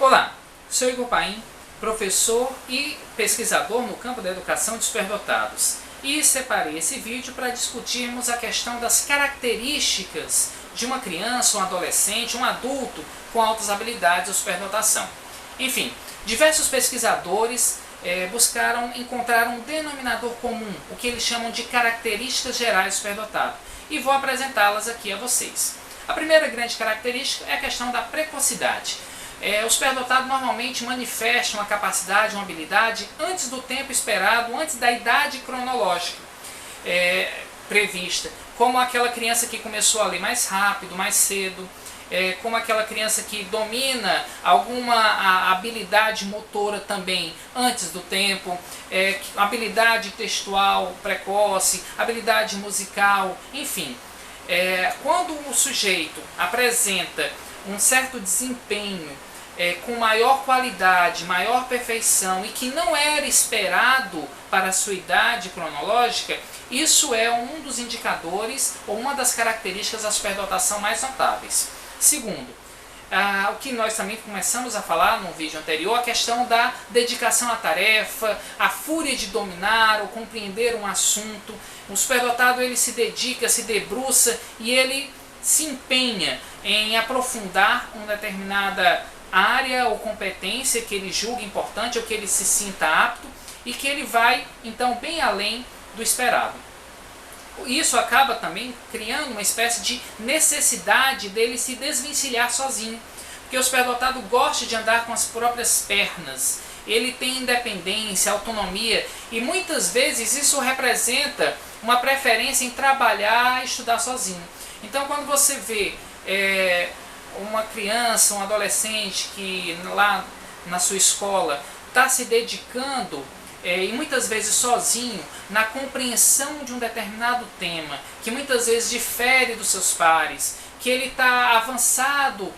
Olá, sou Igor Paim, professor e pesquisador no campo da educação de superdotados, e separei esse vídeo para discutirmos a questão das características de uma criança, um adolescente, um adulto com altas habilidades ou superdotação. Enfim, diversos pesquisadores buscaram encontrar um denominador comum, o que eles chamam de características gerais do superdotado, e vou apresentá-las aqui a vocês. A primeira grande característica é a questão da precocidade. O superdotado normalmente manifesta uma capacidade, uma habilidade antes do tempo esperado, antes da idade cronológica prevista, como aquela criança que começou a ler mais rápido, mais cedo, como aquela criança que domina alguma habilidade motora também antes do tempo, habilidade textual precoce, habilidade musical, enfim. Quando o sujeito apresenta um certo desempenho com maior qualidade, maior perfeição e que não era esperado para a sua idade cronológica, isso é um dos indicadores ou uma das características da superdotação mais notáveis. Segundo, o que nós também começamos a falar no vídeo anterior, a questão da dedicação à tarefa, a fúria de dominar ou compreender um assunto. O superdotado ele se dedica, se debruça e ele se empenha em aprofundar uma determinada área ou competência que ele julga importante ou que ele se sinta apto e que ele vai então bem além do esperado. Isso acaba também criando uma espécie de necessidade dele se desvencilhar sozinho, porque o superdotado gosta de andar com as próprias pernas, ele tem independência, autonomia e muitas vezes isso representa uma preferência em trabalhar e estudar sozinho. Então quando você vê uma criança, um adolescente que lá na sua escola está se dedicando e muitas vezes sozinho na compreensão de um determinado tema, que muitas vezes difere dos seus pares, que ele está avançado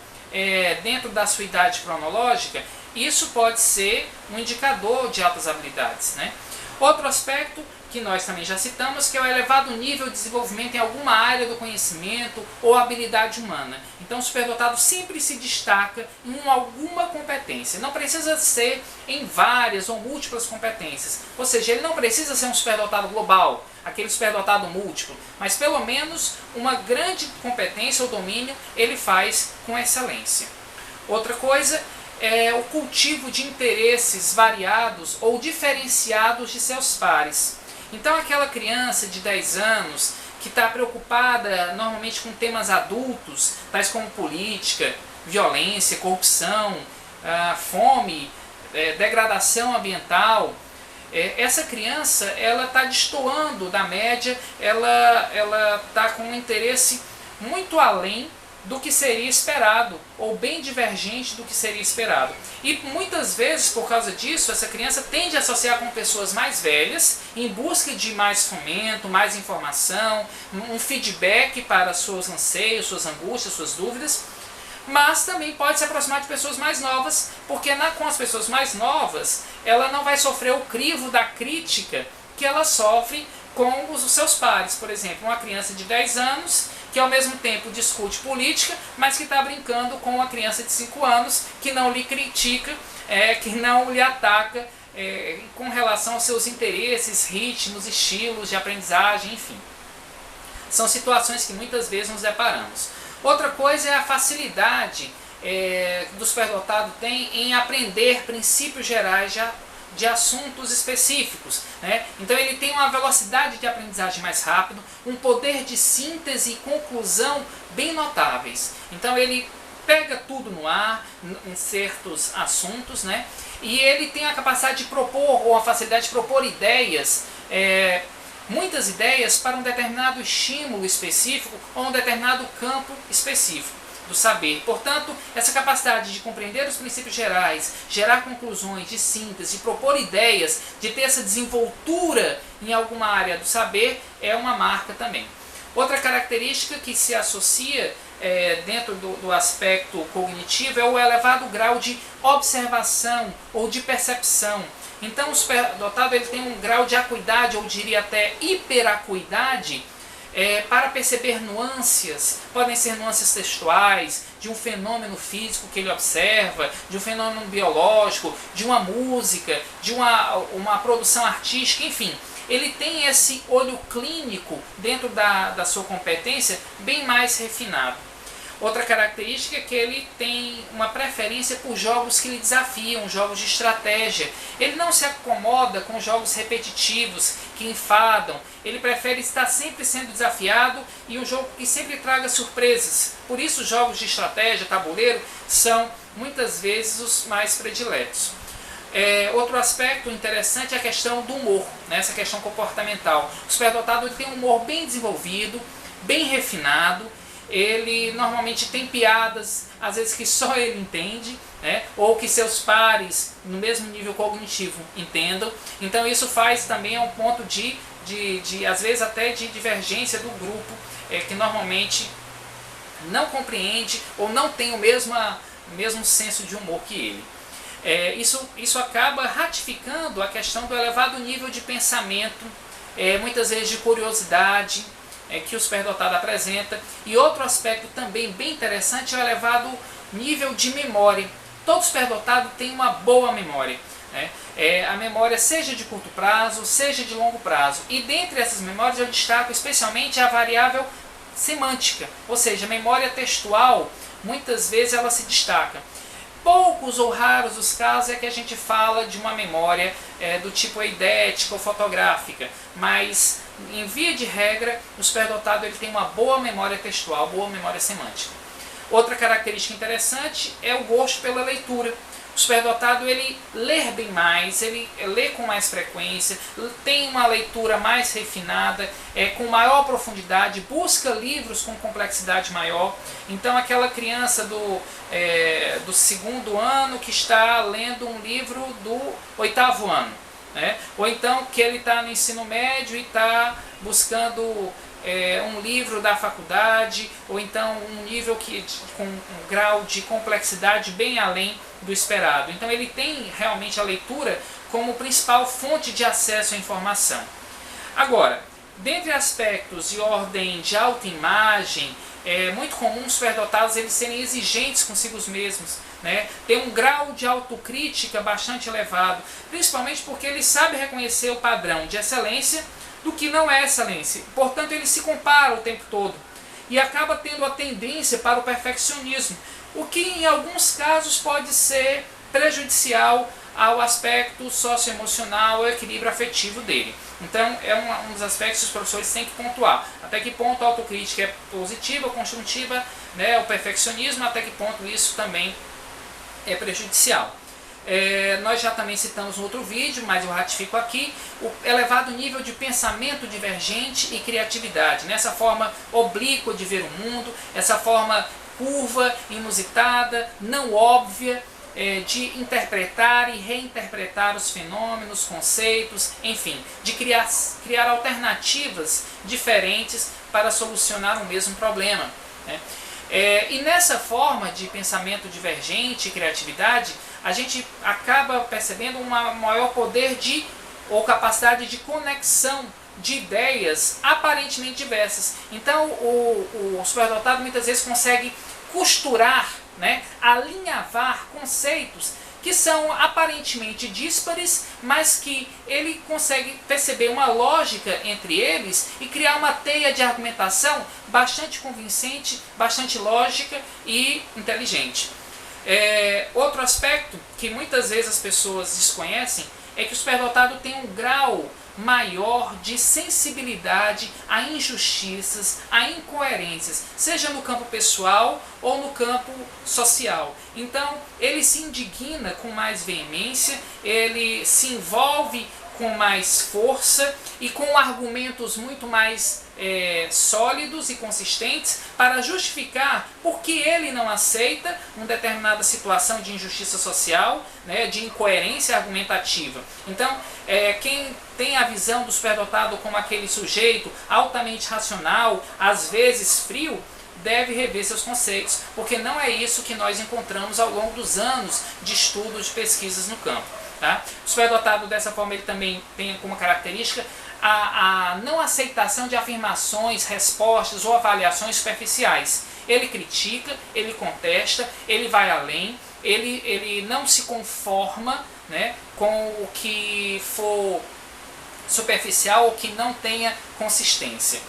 dentro da sua idade cronológica, isso pode ser um indicador de altas habilidades, né? Outro aspecto que nós também já citamos, que é o elevado nível de desenvolvimento em alguma área do conhecimento ou habilidade humana. Então o superdotado sempre se destaca em alguma competência. Não precisa ser em várias ou múltiplas competências. Ou seja, ele não precisa ser um superdotado global, aquele superdotado múltiplo, mas pelo menos uma grande competência ou domínio ele faz com excelência. Outra coisa é o cultivo de interesses variados ou diferenciados de seus pares. Então aquela criança de 10 anos que está preocupada normalmente com temas adultos, tais como política, violência, corrupção, fome, degradação ambiental, essa criança ela está destoando da média, ela está com um interesse muito além do que seria esperado, ou bem divergente do que seria esperado. E muitas vezes, por causa disso, essa criança tende a associar com pessoas mais velhas, em busca de mais fomento, mais informação, um feedback para seus anseios, suas angústias, suas dúvidas, mas também pode se aproximar de pessoas mais novas, porque com as pessoas mais novas, ela não vai sofrer o crivo da crítica que ela sofre com os seus pares. Por exemplo, uma criança de 10 anos que ao mesmo tempo discute política, mas que está brincando com uma criança de 5 anos que não lhe critica, que não lhe ataca com relação aos seus interesses, ritmos, estilos de aprendizagem, enfim. São situações que muitas vezes nos deparamos. Outra coisa é a facilidade que o superdotado tem em aprender princípios gerais de assuntos específicos, né? Então ele tem uma velocidade de aprendizagem mais rápido, um poder de síntese e conclusão bem notáveis. Então ele pega tudo no ar, em certos assuntos, né? E ele tem a capacidade de propor, ou a facilidade de propor ideias, muitas ideias para um determinado estímulo específico ou um determinado campo específico do saber. Portanto, essa capacidade de compreender os princípios gerais, gerar conclusões, de síntese, de propor ideias, de ter essa desenvoltura em alguma área do saber, é uma marca também. Outra característica que se associa dentro do aspecto cognitivo é o elevado grau de observação ou de percepção. Então o superdotado ele tem um grau de acuidade, ou diria até hiperacuidade, para perceber nuances, podem ser nuances textuais, de um fenômeno físico que ele observa, de um fenômeno biológico, de uma música, de uma produção artística, enfim. Ele tem esse olho clínico dentro da sua competência bem mais refinado. Outra característica é que ele tem uma preferência por jogos que lhe desafiam, jogos de estratégia. Ele não se acomoda com jogos repetitivos, que enfadam. Ele prefere estar sempre sendo desafiado e um jogo que sempre traga surpresas. Por isso os jogos de estratégia, tabuleiro, são muitas vezes os mais prediletos. Outro aspecto interessante é a questão do humor, né? Essa questão comportamental. O superdotado tem um humor bem desenvolvido, bem refinado. Ele normalmente tem piadas, às vezes que só ele entende, né? Ou que seus pares no mesmo nível cognitivo entendam. Então isso faz também um ponto de às vezes até de divergência do grupo, que normalmente não compreende ou não tem o mesmo senso de humor que ele. Isso acaba ratificando a questão do elevado nível de pensamento, muitas vezes de curiosidade, que o superdotado apresenta. E outro aspecto também bem interessante é o elevado nível de memória. Todo superdotado tem uma boa memória, né? A memória seja de curto prazo, seja de longo prazo. E dentre essas memórias eu destaco especialmente a variável semântica, ou seja, a memória textual, muitas vezes ela se destaca. Poucos ou raros os casos é que a gente fala de uma memória do tipo eidética ou fotográfica, mas em via de regra o superdotado ele tem uma boa memória textual, boa memória semântica. Outra característica interessante é o gosto pela leitura. O superdotado ele lê bem mais, ele lê com mais frequência, tem uma leitura mais refinada, com maior profundidade, busca livros com complexidade maior. Então aquela criança do 2º ano que está lendo um livro do 8º ano, né? Ou então que ele está no ensino médio e está buscando um livro da faculdade, ou então um nível com um grau de complexidade bem além do esperado. Então ele tem realmente a leitura como principal fonte de acesso à informação. Agora, dentre aspectos de ordem de autoimagem, é muito comum os superdotados eles serem exigentes consigo mesmos, né? Tem um grau de autocrítica bastante elevado, principalmente porque ele sabe reconhecer o padrão de excelência do que não é excelência. Portanto, ele se compara o tempo todo e acaba tendo a tendência para o perfeccionismo, o que em alguns casos pode ser prejudicial ao aspecto socioemocional, ao equilíbrio afetivo dele. Então é um dos aspectos que os professores têm que pontuar. Até que ponto a autocrítica é positiva, construtiva, né, o perfeccionismo, até que ponto isso também é prejudicial. Nós já também citamos no outro vídeo, mas eu ratifico aqui, o elevado nível de pensamento divergente e criatividade, nessa forma oblíqua de ver o mundo, essa forma curva, inusitada, não óbvia, de interpretar e reinterpretar os fenômenos, conceitos, enfim, de criar alternativas diferentes para solucionar o mesmo problema, né? E nessa forma de pensamento divergente e criatividade, a gente acaba percebendo um maior poder ou capacidade de conexão de ideias aparentemente diversas. Então o superdotado muitas vezes consegue costurar, né, alinhavar conceitos que são aparentemente díspares, mas que ele consegue perceber uma lógica entre eles e criar uma teia de argumentação bastante convincente, bastante lógica e inteligente. Outro aspecto que muitas vezes as pessoas desconhecem é que o superdotado tem um grau maior de sensibilidade a injustiças, a incoerências, seja no campo pessoal ou no campo social. Então ele se indigna com mais veemência, ele se envolve com mais força e com argumentos muito mais sólidos e consistentes para justificar por que ele não aceita uma determinada situação de injustiça social, né, de incoerência argumentativa. Então, quem tem a visão do superdotado como aquele sujeito altamente racional, às vezes frio, deve rever seus conceitos, porque não é isso que nós encontramos ao longo dos anos de estudos, de pesquisas no campo. Tá? O superdotado, dessa forma, ele também tem como característica a não aceitação de afirmações, respostas ou avaliações superficiais. Ele critica, ele contesta, ele vai além, ele não se conforma, né, com o que for superficial ou que não tenha consistência.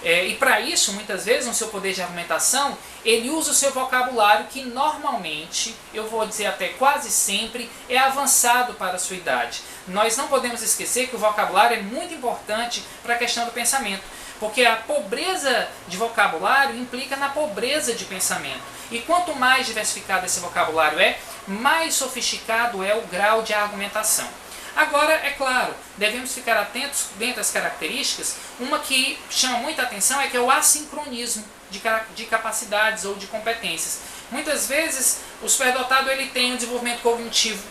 E para isso, muitas vezes, no seu poder de argumentação, ele usa o seu vocabulário que normalmente, eu vou dizer até quase sempre, é avançado para a sua idade. Nós não podemos esquecer que o vocabulário é muito importante para a questão do pensamento, porque a pobreza de vocabulário implica na pobreza de pensamento. E quanto mais diversificado esse vocabulário é, mais sofisticado é o grau de argumentação. Agora, é claro, devemos ficar atentos dentro das características. Uma que chama muita atenção é que é o assincronismo de capacidades ou de competências. Muitas vezes o superdotado ele tem um desenvolvimento cognitivo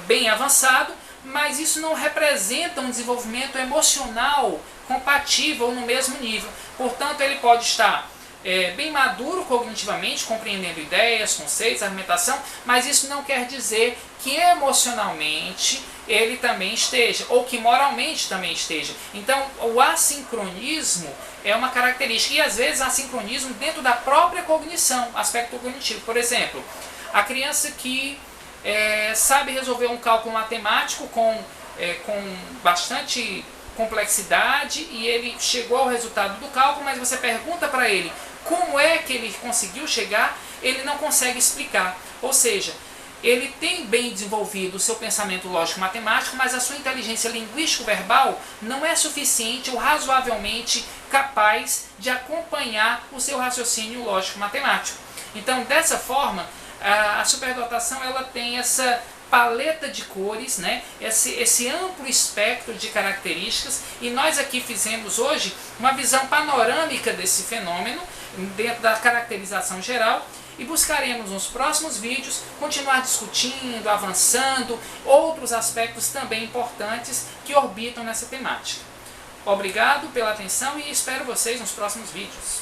bem avançado, mas isso não representa um desenvolvimento emocional compatível no mesmo nível. Portanto, ele pode estar bem maduro cognitivamente, compreendendo ideias, conceitos, argumentação, mas isso não quer dizer que emocionalmente ele também esteja, ou que moralmente também esteja. Então, o assincronismo é uma característica, e às vezes assincronismo dentro da própria cognição, aspecto cognitivo. Por exemplo, a criança que sabe resolver um cálculo matemático com bastante complexidade e ele chegou ao resultado do cálculo, mas você pergunta para ele como é que ele conseguiu chegar, ele não consegue explicar. Ou seja, ele tem bem desenvolvido o seu pensamento lógico-matemático, mas a sua inteligência linguístico-verbal não é suficiente ou razoavelmente capaz de acompanhar o seu raciocínio lógico-matemático. Então, dessa forma, a superdotação ela tem essa paleta de cores, né? esse amplo espectro de características, e nós aqui fizemos hoje uma visão panorâmica desse fenômeno dentro da caracterização geral, e buscaremos nos próximos vídeos continuar discutindo, avançando outros aspectos também importantes que orbitam nessa temática. Obrigado pela atenção e espero vocês nos próximos vídeos.